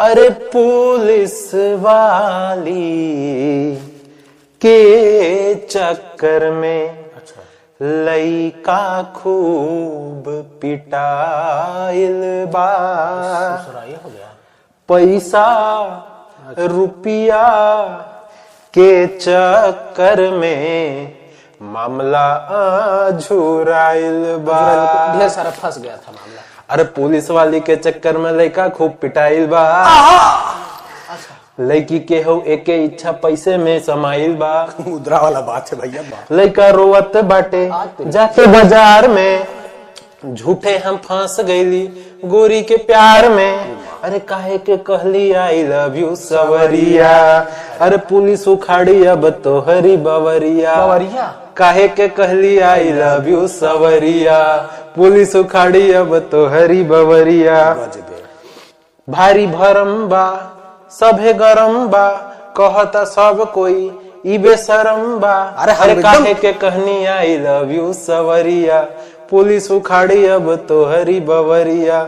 अरे पुलिस वाली के चक्कर में लइका खूब पिटाइल बा। पैसा रुपया के चक्कर में मामला झुराइल बा। ढेर सारा फंस गया था मामला। अरे पुलिस वाली के चक्कर में लइका खूब पिटाइल बा। लड़की के हो एके इच्छा पैसे में समाइल बा। मुद्रा वाला बात है भैया। लइका रोवत बाटे जाके बाजार में, झूठे हम फंस गईली गोरी के प्यार में। अरे काहे के कहली आई लव यू सवरिया। अरे पुलिस उखाड़ी अब तो हरी बवरिया। काहे के कहली आई लव यू सवरिया। पुलिस उखाड़ी अब तो हरी बवरिया। भारी भरम बा सभे गरम बा, कहता सब कोई ई बेशरम बा। अरे काहे के कहनी आई लव यू सवरिया। पुलिस उखाड़ी अब तो हरी बवरिया।